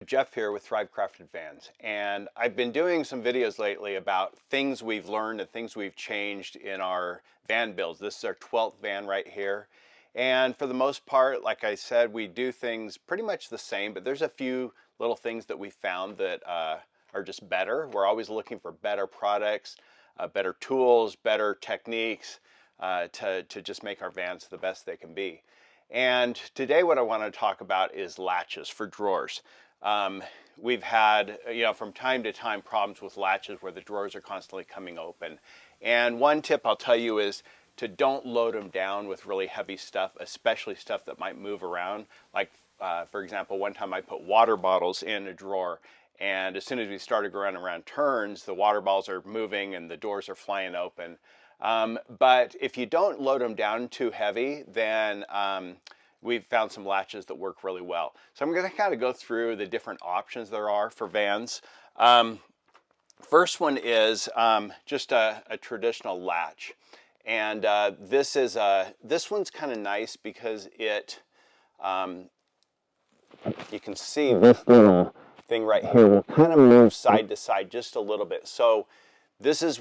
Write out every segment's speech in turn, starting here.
Jeff here with Thrive Crafted Vans, and I've been doing some videos lately about things we've learned and things we've changed in our van builds. This is our 12th van right here, and for the most part, like I said, we do things pretty much the same, but there's a few little things that we found that are just better. We're always looking for better products, better tools, better techniques to just make our vans the best they can be. And today what I want to talk about is latches for drawers. We've had, from time to time problems with latches where the drawers are constantly coming open. And one tip I'll tell you is to don't load them down with really heavy stuff, especially stuff that might move around. Like, for example, one time I put water bottles in a drawer, and as soon as we started going around turns, the water bottles are moving and the doors are flying open. But if you don't load them down too heavy, then we've found some latches that work really well. So I'm going to kind of go through the different options there are for vans. First one is just a traditional latch. And this one's kind of nice because it, you can see this little thing right here will kind of move side to side just a little bit. So this is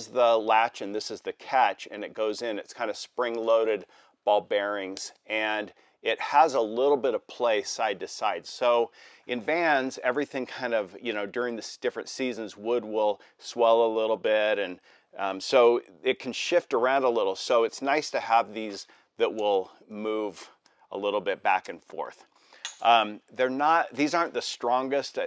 the latch and this is the catch, and it goes in. It's kind of spring-loaded ball bearings, and it has a little bit of play side to side. So in vans, everything kind of, during the different seasons, wood will swell a little bit, and so it can shift around a little. So it's nice to have these that will move a little bit back and forth. These aren't the strongest.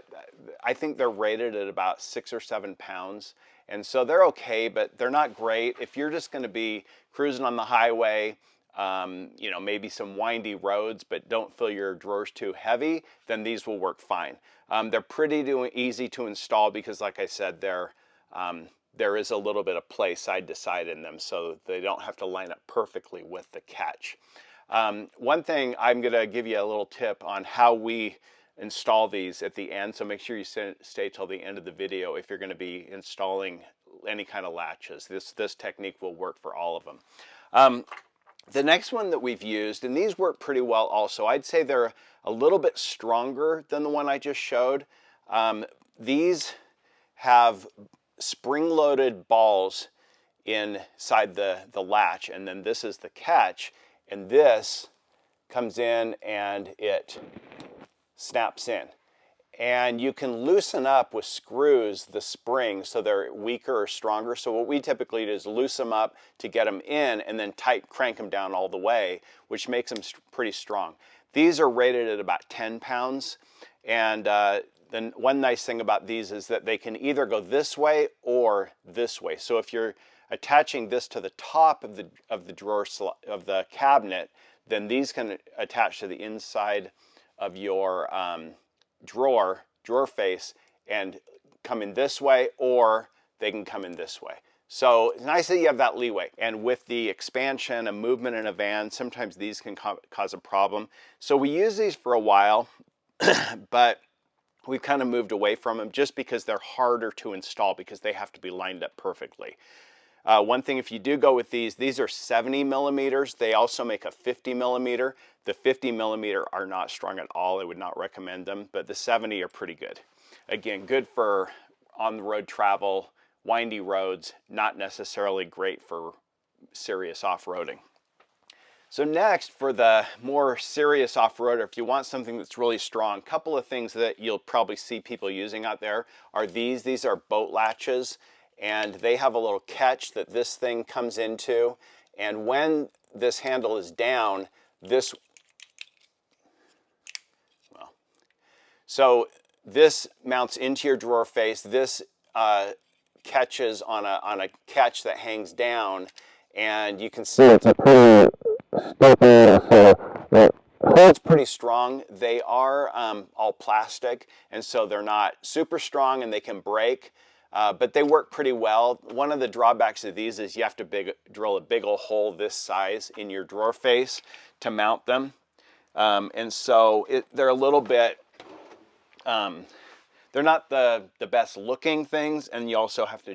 I think they're rated at about 6 or 7 pounds. And so they're okay, but they're not great. If you're just going to be cruising on the highway, maybe some windy roads, but don't feel your drawers too heavy, then these will work fine. They're pretty easy to install because, like I said, there is a little bit of play side to side in them, so they don't have to line up perfectly with the catch. One thing, I'm going to give you a little tip on how we install these at the end, so make sure you stay till the end of the video if you're going to be installing any kind of latches. This technique will work for all of them. The next one that we've used, and these work pretty well also, I'd say they're a little bit stronger than the one I just showed. These have spring-loaded balls inside the latch, and then this is the catch, and this comes in and it snaps in. And you can loosen up with screws the springs so they're weaker or stronger. So what we typically do is loosen them up to get them in and then crank them down all the way, which makes them pretty strong. These are rated at about 10 pounds. And then one nice thing about these is that they can either go this way or this way. So if you're attaching this to the top of the drawer of the cabinet, then these can attach to the inside of your drawer face and come in this way, or they can come in this way. So it's nice that you have that leeway. And with the expansion and movement in a van, sometimes these can cause a problem. So we use these for a while, but we've kind of moved away from them just because they're harder to install because they have to be lined up perfectly. One thing, if you do go with these are 70 millimeters. They also make a 50 millimeter. The 50 millimeter are not strong at all. I would not recommend them, but the 70 are pretty good. Again, good for on-the-road travel, windy roads, not necessarily great for serious off-roading. So next, for the more serious off-roader, if you want something that's really strong, a couple of things that you'll probably see people using out there are these. These are boat latches, and they have a little catch that this thing comes into, and when this handle is down, so this mounts into your drawer face. This catches on a catch that hangs down, and you can see it's a pretty stupid, so it holds pretty strong. They are all plastic, and so they're not super strong, and they can break. But they work pretty well. One of the drawbacks of these is you have to drill a big old hole this size in your drawer face to mount them. And so they're a little bit, they're not the best looking things, and you also have to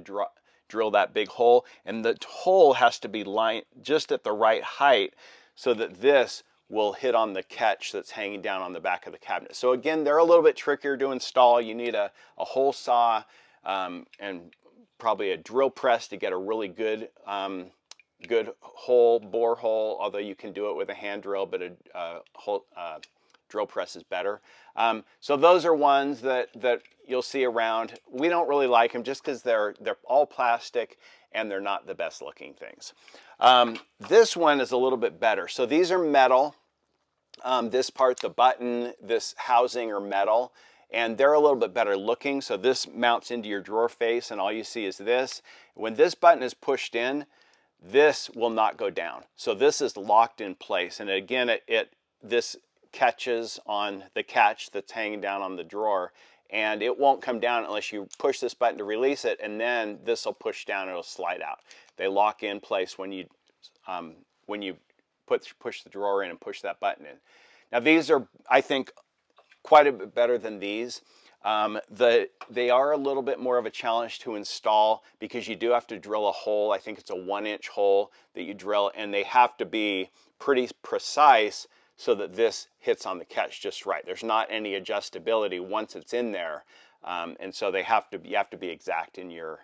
drill that big hole. And the hole has to be lined just at the right height so that this will hit on the catch that's hanging down on the back of the cabinet. So again, they're a little bit trickier to install. You need a hole saw and probably a drill press to get a really good good hole, bore hole, although you can do it with a hand drill, but a drill press is better. So those are ones that you'll see around. We don't really like them just because they're all plastic and they're not the best looking things. This one is a little bit better. So these are metal. This part, the button, this housing are metal, and they're a little bit better looking. So this mounts into your drawer face and all you see is this. When this button is pushed in, this will not go down. So this is locked in place. And again, this catches on the catch that's hanging down on the drawer, and it won't come down unless you push this button to release it, and then this will push down and it'll slide out. They lock in place when you push the drawer in and push that button in. Now these are, I think, quite a bit better than these. They are a little bit more of a challenge to install because you do have to drill a hole. I think it's a 1-inch hole that you drill, and they have to be pretty precise so that this hits on the catch just right. There's not any adjustability once it's in there, and so you have to be exact in your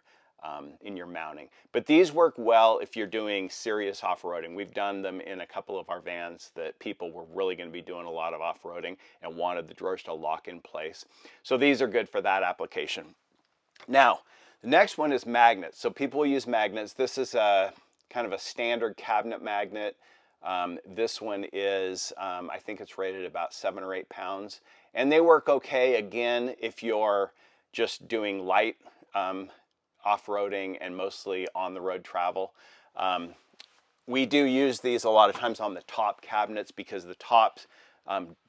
mounting. But these work well if you're doing serious off-roading. We've done them in a couple of our vans that people were really going to be doing a lot of off-roading and wanted the drawers to lock in place. So these are good for that application. Now, the next one is magnets. So people use magnets. This is a kind of a standard cabinet magnet. This one is, I think it's rated about 7 or 8 pounds. And they work okay, again, if you're just doing light off-roading and mostly on-the-road travel. We do use these a lot of times on the top cabinets because the tops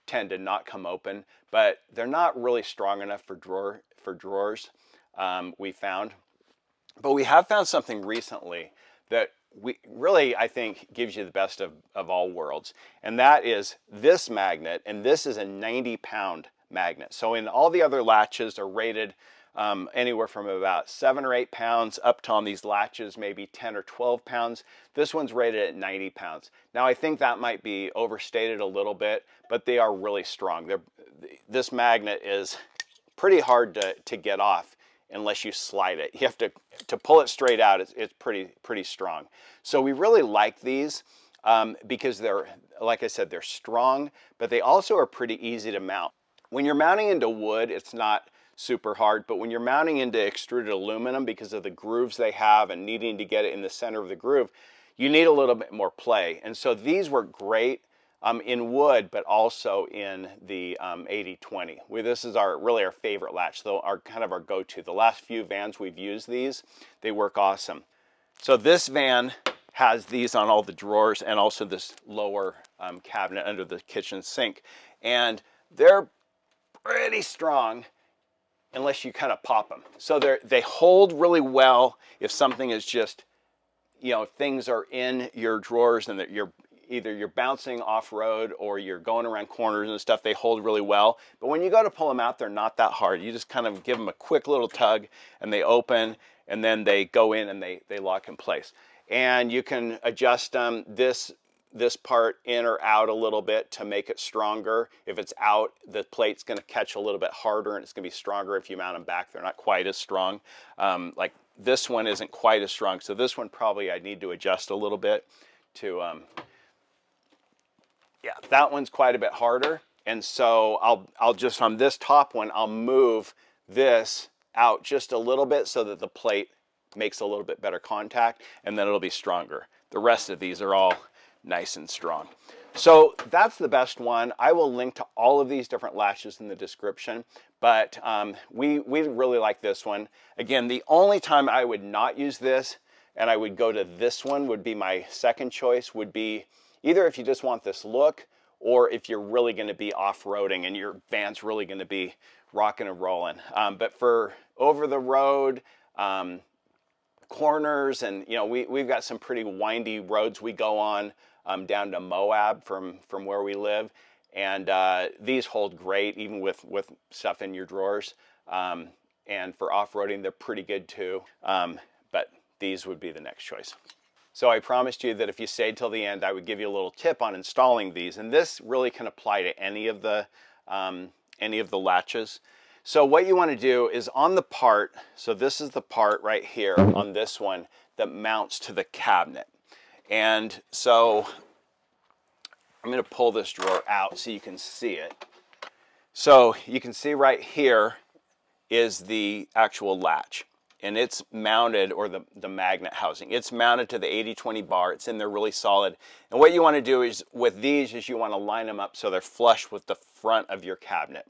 tend to not come open, but they're not really strong enough for drawers, we found. But we have found something recently that I think gives you the best of all worlds, and that is this magnet, and this is a 90-pound magnet. So in all the other latches are rated anywhere from about 7 or 8 pounds up to, on these latches, maybe 10 or 12 pounds. This one's rated at 90 pounds. Now I think that might be overstated a little bit, but they are really strong. This magnet is pretty hard to get off unless you slide it. You have to pull it straight out. It's pretty strong. So we really like these because they're, like I said, they're strong, but they also are pretty easy to mount. When you're mounting into wood, it's not super hard, but when you're mounting into extruded aluminum, because of the grooves they have and needing to get it in the center of the groove, you need a little bit more play. And so these work great in wood, but also in the 80-20. This is really our favorite latch, though, kind of our go-to. The last few vans we've used these, they work awesome. So this van has these on all the drawers and also this lower cabinet under the kitchen sink. And they're pretty strong unless you kind of pop them. So they hold really well if something is just, if things are in your drawers and that either you're bouncing off-road or you're going around corners and stuff, they hold really well. But when you go to pull them out, they're not that hard. You just kind of give them a quick little tug and they open, and then they go in and they lock in place. And you can adjust this part in or out a little bit to make it stronger. If it's out, the plate's going to catch a little bit harder and it's going to be stronger. If you mount them back, they're not quite as strong. Like this one isn't quite as strong, so this one probably I need to adjust a little bit to, yeah, that one's quite a bit harder. And so I'll just, on this top one, I'll move this out just a little bit so that the plate makes a little bit better contact, and then it'll be stronger. The rest of these are all nice and strong. So that's the best one. I will link to all of these different latches in the description, but we really like this one. Again, the only time I would not use this and I would go to this one would be my second choice, would be either if you just want this look or if you're really going to be off-roading and your van's really going to be rocking and rolling. But for over the road, corners, and we've got some pretty windy roads we go on down to Moab from where we live, and these hold great even with stuff in your drawers, and for off-roading they're pretty good too, but these would be the next choice. So I promised you that if you stayed till the end, I would give you a little tip on installing these. And this really can apply to any of the latches. So what you want to do is on the part, so this is the part right here on this one that mounts to the cabinet. And so I'm going to pull this drawer out so you can see it. So you can see right here is the actual latch, and it's mounted, or the magnet housing, it's mounted to the 80/20 bar. It's in there really solid. And what you want to do is with these is you want to line them up so they're flush with the front of your cabinet.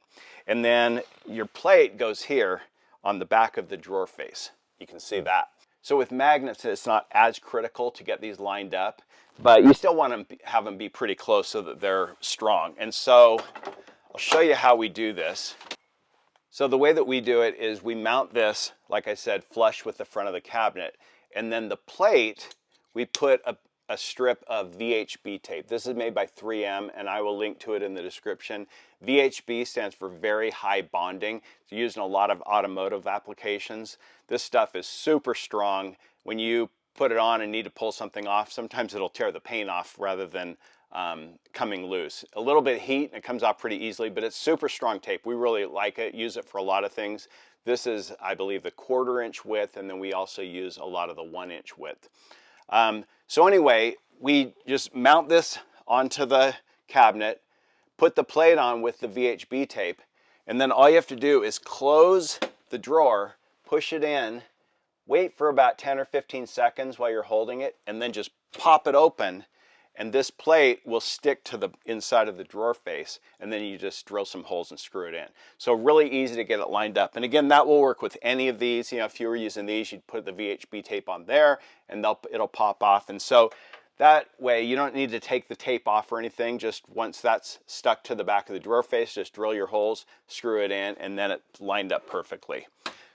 And then your plate goes here on the back of the drawer face. You can see that. So with magnets, it's not as critical to get these lined up, but you still want to have them be pretty close so that they're strong. And so I'll show you how we do this. So the way that we do it is we mount this, like I said, flush with the front of the cabinet. And then the plate, we put a strip of VHB tape. This is made by 3M, and I will link to it in the description. VHB stands for very high bonding. It's used in a lot of automotive applications. This stuff is super strong. When you put it on and need to pull something off, sometimes it'll tear the paint off rather than coming loose. A little bit of heat and it comes off pretty easily, but it's super strong tape. We really like it, use it for a lot of things. This is, I believe, the 1/4 inch width, and then we also use a lot of the 1 inch width. So anyway, we just mount this onto the cabinet, put the plate on with the VHB tape, and then all you have to do is close the drawer, push it in, wait for about 10 or 15 seconds while you're holding it, and then just pop it open, and this plate will stick to the inside of the drawer face, and then you just drill some holes and screw it in. So really easy to get it lined up. And again, that will work with any of these. You know, if you were using these, you'd put the VHB tape on there, and it'll pop off. And so that way, you don't need to take the tape off or anything. Just once that's stuck to the back of the drawer face, just drill your holes, screw it in, and then it's lined up perfectly.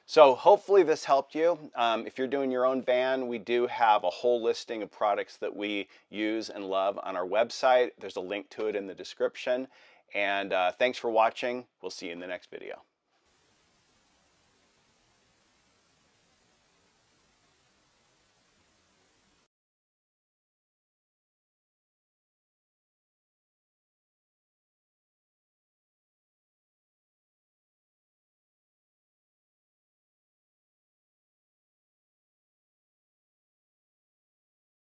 So hopefully this helped you. If you're doing your own van, we do have a whole listing of products that we use and love on our website. There's a link to it in the description. And thanks for watching. We'll see you in the next video.